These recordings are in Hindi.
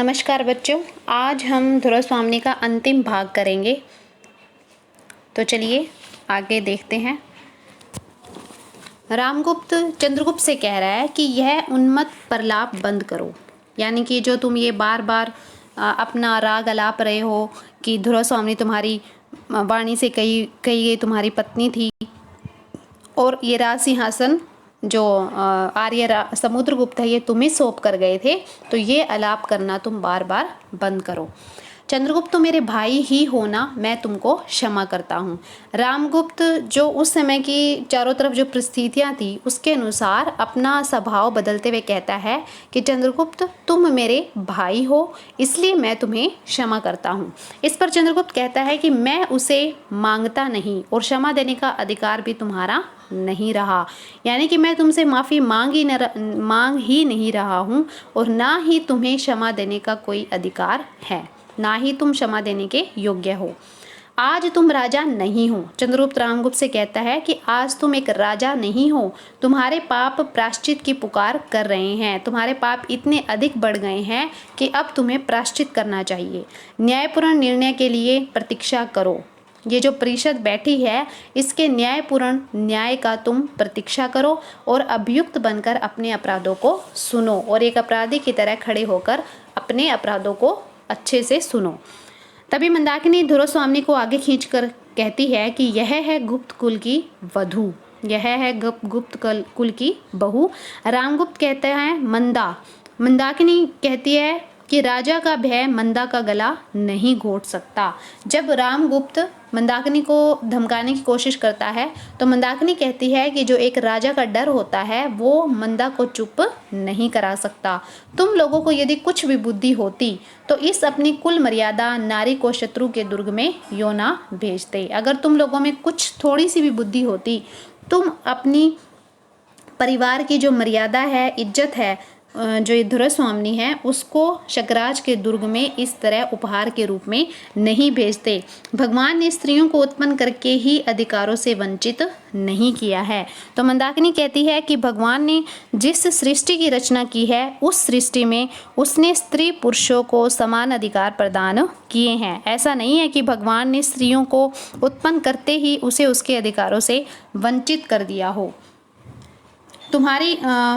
नमस्कार बच्चों, आज हम ध्रुवस्वामिनी का अंतिम भाग करेंगे। तो चलिए आगे देखते हैं। रामगुप्त चंद्रगुप्त से कह रहा है कि यह उन्मत्त प्रलाप बंद करो, यानी कि जो तुम ये बार बार अपना राग अलाप रहे हो कि ध्रुवस्वामिनी तुम्हारी वाणी से कही गई तुम्हारी पत्नी थी और ये राज सिंहासन जो आर्य समुद्रगुप्त है ये तुम्हें सौंप कर गए थे, तो ये अलाप करना तुम बार बार बंद करो। चंद्रगुप्त तो मेरे भाई ही हो ना, मैं तुमको क्षमा करता हूँ। रामगुप्त जो उस समय की चारों तरफ जो परिस्थितियाँ थी उसके अनुसार अपना स्वभाव बदलते हुए कहता है कि चंद्रगुप्त तुम मेरे भाई हो, इसलिए मैं तुम्हें क्षमा करता हूँ। इस पर चंद्रगुप्त कहता है कि मैं उसे मांगता नहीं और क्षमा देने का अधिकार भी तुम्हारा नहीं रहा, यानी कि मैं तुमसे माफ़ी मांग ही नहीं रहा हूँ और ना ही तुम्हें क्षमा देने का कोई अधिकार है, ना ही तुम क्षमा देने के योग्य हो। आज तुम राजा नहीं हो। चंद्रगुप्त रामगुप्त से कहता है कि आज तुम एक राजा नहीं हो, तुम्हारे पाप प्रायश्चित की पुकार कर रहे हैं, तुम्हारे पाप इतने अधिक बढ़ गए हैं कि अब तुम्हें प्रायश्चित करना चाहिए। न्यायपूर्ण निर्णय के लिए प्रतीक्षा करो। ये जो परिषद बैठी है इसके न्यायपूर्ण न्याय का तुम प्रतीक्षा करो और अभियुक्त बनकर अपने अपराधों को सुनो और एक अपराधी की तरह खड़े होकर अपने अपराधों को अच्छे से सुनो। तभी मंदाकिनी ध्रुवस्वामिनी को आगे खींचकर कहती है कि यह है गुप्त कुल की वधू, यह है गुप्त कुल की बहू। रामगुप्त कहते हैं मंदाकिनी कहती है कि राजा का भय मंदा का गला नहीं घोट सकता। जब रामगुप्त मंदाकिनी को धमकाने की कोशिश करता है तो मंदाकिनी कहती है कि जो एक राजा का डर होता है वो मंदा को चुप नहीं करा सकता। तुम लोगों को यदि कुछ भी बुद्धि होती तो इस अपनी कुल मर्यादा नारी को शत्रु के दुर्ग में यों ना भेजते। अगर तुम लोगों में कुछ थोड़ी सी भी बुद्धि होती, तुम अपनी परिवार की जो मर्यादा है, इज्जत है, जो ये ध्रुवस्वामिनी है उसको शकराज के दुर्ग में इस तरह उपहार के रूप में नहीं भेजते। भगवान ने स्त्रियों को उत्पन्न करके ही अधिकारों से वंचित नहीं किया है। तो मंदाकिनी कहती है कि भगवान ने जिस सृष्टि की रचना की है उस सृष्टि में उसने स्त्री पुरुषों को समान अधिकार प्रदान किए हैं। ऐसा नहीं है कि भगवान ने स्त्रियों को उत्पन्न करते ही उसे उसके अधिकारों से वंचित कर दिया हो।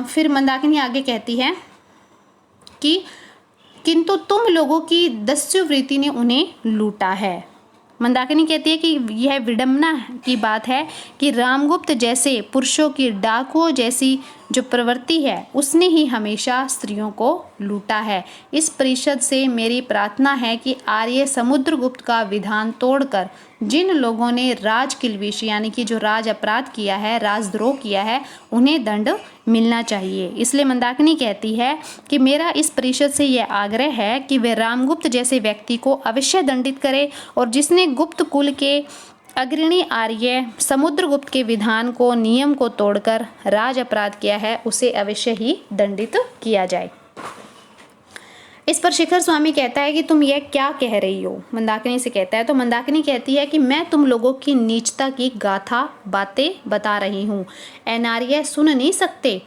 फिर मंदाकिनी आगे कहती है कि किंतु तुम लोगों की दस्युवृत्ति ने उन्हें लूटा है। मंदाकिनी कहती है कि यह विडंबना की बात है कि रामगुप्त जैसे पुरुषों की डाकुओं जैसी जो प्रवृत्ति है उसने ही हमेशा स्त्रियों को लूटा है। इस परिषद से मेरी प्रार्थना है कि आर्य समुद्रगुप्त का विधान तोड़कर जिन लोगों ने राजकिल्बिष यानी कि जो राज अपराध किया है, राजद्रोह किया है, उन्हें दंड मिलना चाहिए। इसलिए मंदाकिनी कहती है कि मेरा इस परिषद से यह आग्रह है कि वे रामगुप्त जैसे व्यक्ति को अवश्य दंडित करे और जिसने गुप्त कुल के अग्रणी आर्य समुद्रगुप्त के विधान को नियम को तोड़कर राज अपराध किया है उसे अवश्य ही दंडित किया जाए। इस पर शिखर स्वामी कहता है कि तुम यह क्या कह रही हो, मंदाकिनी से कहता है। तो मंदाकिनी कहती है कि मैं तुम लोगों की नीचता की गाथा बातें बता रही हूँ। ऐ नार्य सुन नहीं सकते?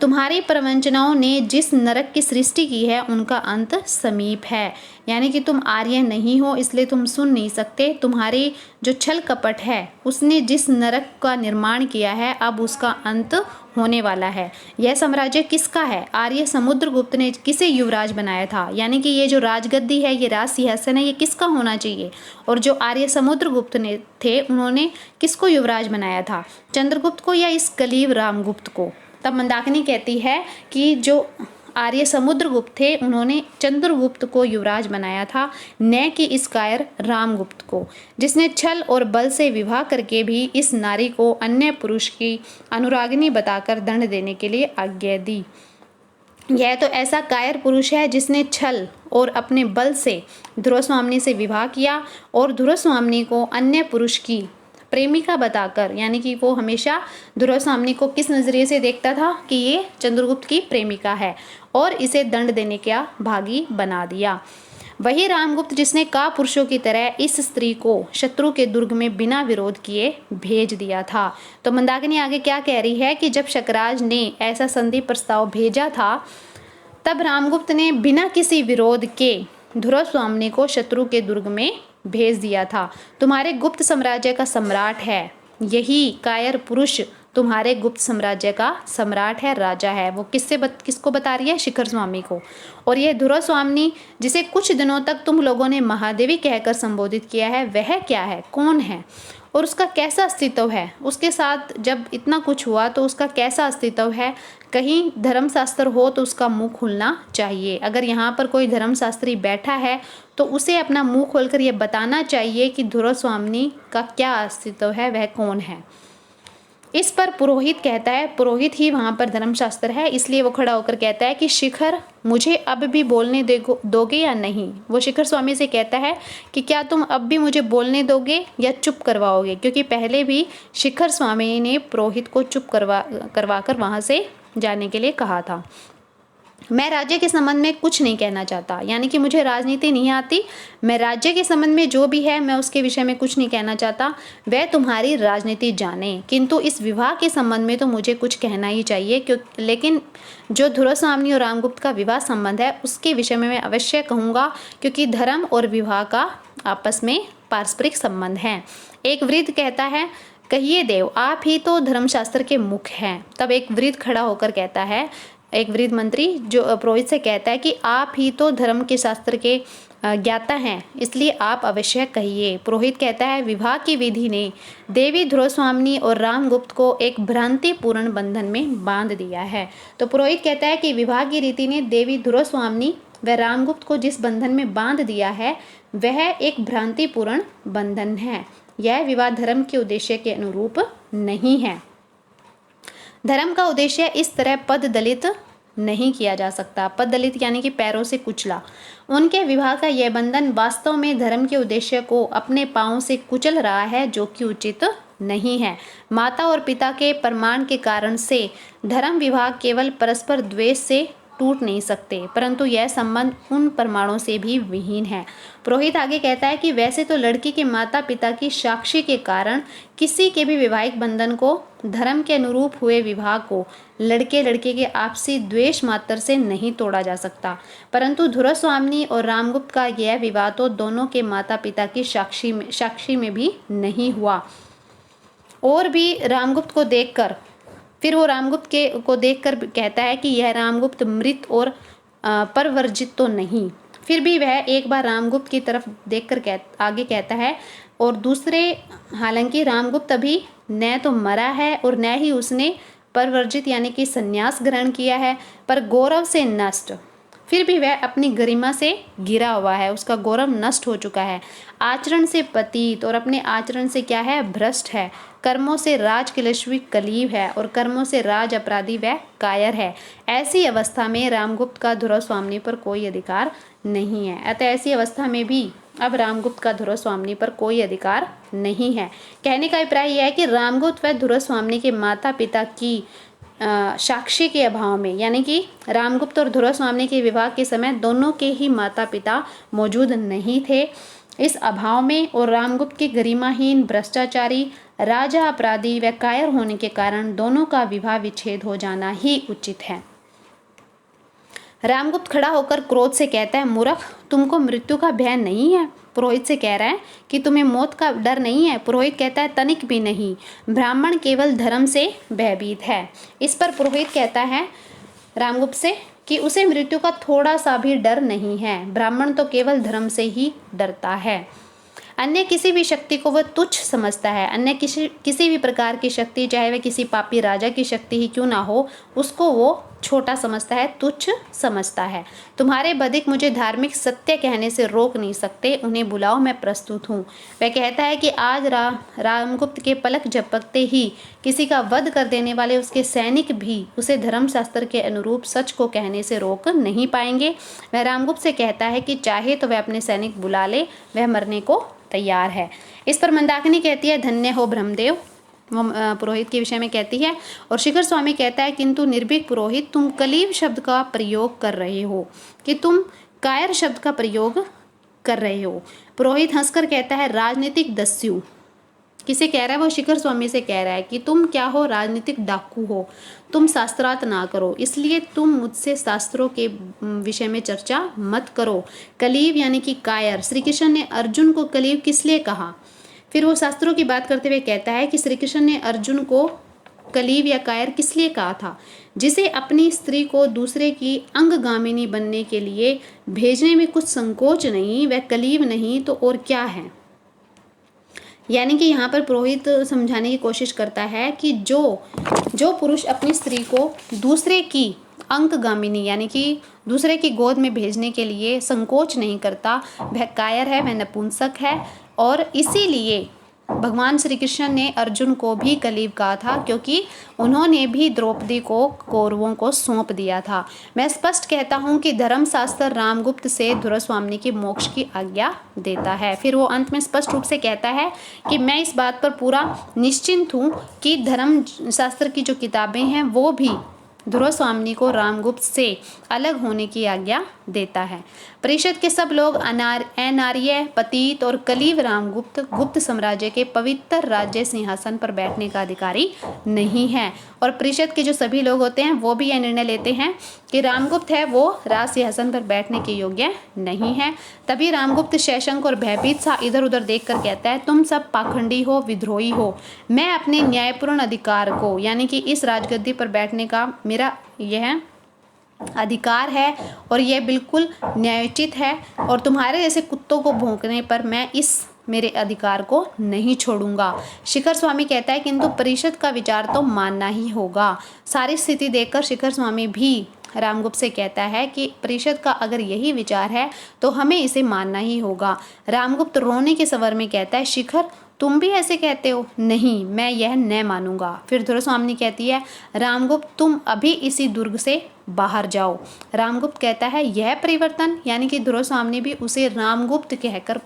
तुम्हारी प्रवंचनाओं ने जिस नरक की सृष्टि की है उनका अंत समीप है, यानी कि तुम आर्य नहीं हो इसलिए तुम सुन नहीं सकते। तुम्हारी जो छल कपट है उसने जिस नरक का निर्माण किया है अब उसका अंत होने वाला है। यह साम्राज्य किसका है? आर्य समुद्रगुप्त ने किसे युवराज बनाया था, यानी कि ये जो राजगद्दी है, ये राज सिंहासन है, ये किसका होना चाहिए? और जो आर्य समुद्रगुप्त ने थे उन्होंने किसको युवराज बनाया था? चंद्रगुप्त को या इस कलीब रामगुप्त को? तब मंदाकिनी कहती है कि जो आर्य समुद्रगुप्त थे उन्होंने चंद्रगुप्त को युवराज बनाया था, न कि इस कायर रामगुप्त को, जिसने छल और बल से विवाह करके भी इस नारी को अन्य पुरुष की अनुरागिनी बताकर दंड देने के लिए आज्ञा दी। यह तो ऐसा कायर पुरुष है जिसने छल और अपने बल से ध्रुवस्वामिनी से विवाह किया और ध्रुवस्वामिनी को अन्य पुरुष की प्रेमिका बताकर, यानी कि वो हमेशा ध्रुवस्वामिनी को किस नज़रिए से देखता था कि ये चंद्रगुप्त की प्रेमिका है, और इसे दंड देने का भागी बना दिया। वही रामगुप्त जिसने कापुरुषों की तरह इस स्त्री को शत्रु के दुर्ग में बिना विरोध किए भेज दिया था। तो मंदाकिनी आगे क्या कह रही है कि जब शकराज ने ऐसा संधि प्रस्ताव भेजा था तब रामगुप्त ने बिना किसी विरोध के धुरस्वामिनी को शत्रु के दुर्ग में भेज दिया था। तुम्हारे गुप्त साम्राज्य का सम्राट है, यही कायर पुरुष तुम्हारे गुप्त साम्राज्य का सम्राट है, राजा है। वो किसको बता रही है? शिखर स्वामी को। और यह धुरस्वामिनी जिसे कुछ दिनों तक तुम लोगों ने महादेवी कहकर संबोधित किया है, वह क्या है, कौन है और उसका कैसा अस्तित्व है? उसके साथ जब इतना कुछ हुआ तो उसका कैसा अस्तित्व है? कहीं धर्मशास्त्र हो तो उसका मुंह खुलना चाहिए। अगर यहाँ पर कोई धर्मशास्त्री बैठा है तो उसे अपना मुंह खोलकर ये बताना चाहिए कि धुरस्वामिनी का क्या अस्तित्व है, वह कौन है। इस पर पुरोहित कहता है, पुरोहित ही वहाँ पर धर्मशास्त्र है, इसलिए वो खड़ा होकर कहता है कि शिखर, मुझे अब भी बोलने दोगे या नहीं? वो शिखर स्वामी से कहता है कि क्या तुम अब भी मुझे बोलने दोगे या चुप करवाओगे? क्योंकि पहले भी शिखर स्वामी ने पुरोहित को चुप करवाकर वहाँ से जाने के लिए कहा था। मैं राज्य के संबंध में कुछ नहीं कहना चाहता, यानी कि मुझे राजनीति नहीं आती। मैं राज्य के संबंध में जो भी है मैं उसके विषय में कुछ नहीं कहना चाहता, वह तुम्हारी राजनीति जाने, किंतु इस विवाह के संबंध में तो मुझे कुछ कहना ही चाहिए। लेकिन जो धुरस्वामिनी और रामगुप्त का विवाह संबंध है उसके विषय में मैं अवश्य कहूँगा, क्योंकि धर्म और विवाह का आपस में पारस्परिक संबंध है। एक वृद्ध कहता है, कहिए देव, आप ही तो धर्मशास्त्र के मुख हैं। तब एक वृद्ध खड़ा होकर कहता है, एक वृद्ध मंत्री जो पुरोहित से कहता है कि आप ही तो धर्म के शास्त्र के ज्ञाता हैं, इसलिए आप अवश्य कहिए। पुरोहित कहता है, विवाह की विधि ने देवी धुरस्वामिनी और रामगुप्त को एक भ्रांतिपूर्ण बंधन में बांध दिया है। तो पुरोहित कहता है कि विवाह की रीति ने देवी धुरस्वामिनी व रामगुप्त को जिस बंधन में बांध दिया है वह एक भ्रांतिपूर्ण बंधन है। यह विवाह धर्म के उद्देश्य के अनुरूप नहीं है। धर्म का उद्देश्य इस तरह पद दलित नहीं किया जा सकता। पद दलित यानी कि पैरों से कुचला। उनके विवाह का यह बंधन वास्तव में धर्म के उद्देश्य को अपने पांव से कुचल रहा है, जो कि उचित नहीं है। माता और पिता के प्रमाण के कारण से धर्म विवाह केवल परस्पर द्वेष से टूट नहीं सकते, परंतु यह संबंध उन प्रमाणों से भी विहीन है। पुरोहित आगे कहता है कि वैसे तो लड़की के माता पिता की साक्षी के कारण किसी के भी वैवाहिक बंधन को, धर्म के अनुरूप हुए विवाह को लड़के लड़के के आपसी द्वेष मात्र से नहीं तोड़ा जा सकता, परंतु धुरस्वामिनी और रामगुप्त का यह विवाह तो दोनों के माता पिता की साक्षी में भी नहीं हुआ। और भी रामगुप्त को देखकर, फिर वो रामगुप्त को देखकर कहता है कि यह रामगुप्त मृत और परवर्जित तो नहीं। फिर भी वह एक बार रामगुप्त की तरफ देखकर आगे कहता है, और दूसरे, हालांकि रामगुप्त अभी न तो मरा है और न ही उसने परवर्जित यानी कि संन्यास ग्रहण किया है, पर गौरव से नष्ट। फिर भी वह अपनी गरिमा से गिरा हुआ है, उसका गौरव नष्ट हो चुका है। आचरण से पतित और अपने आचरण से क्या है, भ्रष्ट है। कर्मों से राजकिलश्वी कलीव है और कर्मों से राज अपराधी वह कायर है। ऐसी अवस्था में रामगुप्त का धुरस्वामिनी पर कोई अधिकार नहीं है। अतः ऐसी अवस्था में भी अब रामगुप्त का धुरस्वामिनी पर कोई अधिकार नहीं है। कहने का अभिप्राय यह है कि रामगुप्त व धुरस्वामिनी के माता पिता की साक्षी के अभाव में, यानी कि रामगुप्त और धुरस्वामिनी के विवाह के समय दोनों के ही माता पिता मौजूद नहीं थे। इस अभाव में और रामगुप्त के गरिमाहीन, भ्रष्टाचारी, राजा अपराधी व कायर होने के कारण दोनों का विवाह विच्छेद हो जाना ही उचित है। रामगुप्त खड़ा होकर क्रोध से कहता है, मूर्ख, तुमको मृत्यु का भय नहीं है? पुरोहित से कह रहा है कि तुम्हें मौत का डर नहीं है? पुरोहित कहता है, तनिक भी नहीं, ब्राह्मण केवल धर्म से भयभीत है। इस पर पुरोहित कहता है रामगुप्त से कि उसे मृत्यु का थोड़ा सा भी डर नहीं है, ब्राह्मण तो केवल धर्म से ही डरता है। अन्य किसी भी शक्ति को वह तुच्छ समझता है। अन्य किसी भी प्रकार की शक्ति, चाहे वह किसी पापी राजा की शक्ति ही क्यों ना हो, उसको वो छोटा समझता है, तुच्छ समझता है। तुम्हारे बधिक मुझे धार्मिक सत्य कहने से रोक नहीं सकते, उन्हें बुलाओ, मैं प्रस्तुत हूँ। वह कहता है कि आज रामगुप्त के पलक झपकते ही किसी का वध कर देने वाले उसके सैनिक भी उसे धर्मशास्त्र के अनुरूप सच को कहने से रोक नहीं पाएंगे। वह रामगुप्त से कहता है कि चाहे तो वह अपने सैनिक बुला ले, वह मरने को तैयार है। इस पर मंदाकिनी कहती है, धन्य हो ब्रह्मदेव। वो पुरोहित के विषय में कहती है। और शिखर स्वामी कहता है, किंतु निर्भीक पुरोहित, तुम कलीव शब्द का प्रयोग कर रहे हो, कि तुम कायर शब्द का प्रयोग कर रहे हो। पुरोहित हंसकर कहता है, राजनीतिक दस्यु, किसे कह रहा है? वो शिखर स्वामी से कह रहा है कि तुम क्या हो, राजनीतिक डाकू हो, तुम शास्त्रार्थ ना करो, इसलिए तुम मुझसे शास्त्रों के विषय में चर्चा मत करो। कलीव यानी कि कायर। श्री कृष्ण ने अर्जुन को कलीव किस लिए कहा? फिर वो शास्त्रों की बात करते हुए कहता है कि श्री कृष्ण ने अर्जुन को कलीव या कायर किस लिए कहा था? जिसे अपनी स्त्री को दूसरे की अंगगामिनी बनने के लिए भेजने में कुछ संकोच नहीं, वह कलीव नहीं तो और क्या है? यानी कि यहाँ पर पुरोहित समझाने की कोशिश करता है कि जो पुरुष अपनी स्त्री को दूसरे की अंकगामिनी यानी कि दूसरे की गोद में भेजने के लिए संकोच नहीं करता, वह कायर है, वह नपुंसक है। और इसीलिए भगवान श्री कृष्ण ने अर्जुन को भी कलीव कहा था, क्योंकि उन्होंने भी द्रौपदी को कौरवों को सौंप दिया था। मैं स्पष्ट कहता हूँ कि धर्मशास्त्र रामगुप्त से धुरस्वामिनी के मोक्ष की आज्ञा देता है। फिर वो अंत में स्पष्ट रूप से कहता है कि मैं इस बात पर पूरा निश्चिंत हूँ कि धर्मशास्त्र की जो किताबें हैं वो भी धुरस्वामिनी को रामगुप्त से अलग होने की आज्ञा देता है। परिषद के सब लोग अनार्य, पतित और कलीव रामगुप्त गुप्त साम्राज्य के पवित्र राज्य सिंहासन पर बैठने का अधिकारी नहीं है। और परिषद के जो सभी लोग होते हैं वो भी यह निर्णय लेते हैं कि रामगुप्त है वो राज सिंहासन पर बैठने के योग्य नहीं है। तभी रामगुप्त शैशंक और भयभीत सा इधर उधर देखकर कहता है, तुम सब पाखंडी हो, विद्रोही हो। मैं अपने न्यायपूर्ण अधिकार को, यानी कि इस राजगद्दी पर बैठने का मेरा यह अधिकार है और यह बिल्कुल न्यायोचित है, और तुम्हारे जैसे कुत्तों को भौंकने पर मैं इस मेरे अधिकार को नहीं छोड़ूंगा। शिखर स्वामी कहता है किंतु परिषद का विचार तो मानना ही होगा। सारी स्थिति देखकर शिखर स्वामी भी रामगुप्त से कहता है कि परिषद का अगर यही विचार है तो हमें इसे मानना ही होगा। रामगुप्त रोने के स्वर में कहता है, शिखर तुम भी ऐसे कहते हो? नहीं, मैं यह न मानूंगा। फिर धुरस्वामिनी कहती है, रामगुप्त तुम अभी इसी दुर्ग से बाहर जाओ। रामगुप्त कहता है, यह परिवर्तन, यानी कि धुरस्वामिनी भी उसे रामगुप्त कहकर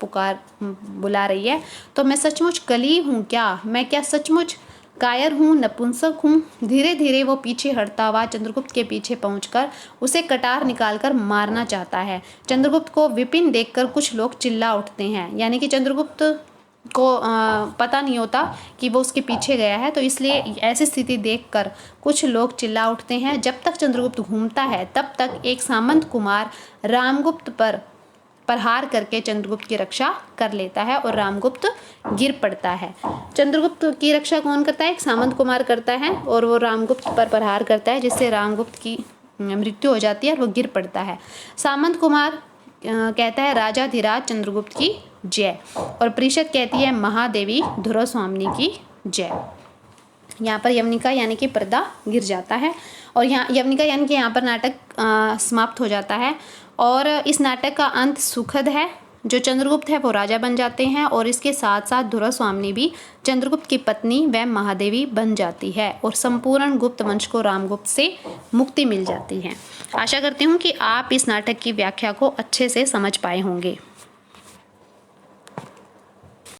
बुला रही है। तो मैं सचमुच कलीव हूँ क्या? मैं क्या सचमुच कायर हूँ, नपुंसक हूँ? धीरे धीरे वो पीछे हटता हुआ चंद्रगुप्त के पीछे पहुंचकर उसे कटार निकालकर मारना चाहता है। चंद्रगुप्त को विपिन देखकर कुछ लोग चिल्ला उठते हैं, यानी कि चंद्रगुप्त को पता नहीं होता कि वो उसके पीछे गया है, तो इसलिए ऐसी स्थिति देखकर कुछ लोग चिल्ला उठते हैं। जब तक चंद्रगुप्त घूमता है तब तक एक सामंत कुमार रामगुप्त पर प्रहार करके चंद्रगुप्त की रक्षा कर लेता है और रामगुप्त गिर पड़ता है। चंद्रगुप्त की रक्षा कौन करता है? एक सामंत कुमार करता है, और वो रामगुप्त पर प्रहार करता है जिससे रामगुप्त की मृत्यु हो जाती है और वो गिर पड़ता है। सामंत कुमार कहता है, राजाधिराज चंद्रगुप्त की जय, और परिषद कहती है, महादेवी धुरस्वामिनी की जय। यहाँ पर यवनिका यानी कि पर्दा गिर जाता है, और यहाँ यवनिका यानी कि यहाँ पर नाटक समाप्त हो जाता है। और इस नाटक का अंत सुखद है। जो चंद्रगुप्त है वो राजा बन जाते हैं, और इसके साथ साथ धुरस्वामिनी भी चंद्रगुप्त की पत्नी व महादेवी बन जाती है, और संपूर्ण गुप्त वंश को रामगुप्त से मुक्ति मिल जाती है। आशा करती हूँ कि आप इस नाटक की व्याख्या को अच्छे से समझ पाए होंगे।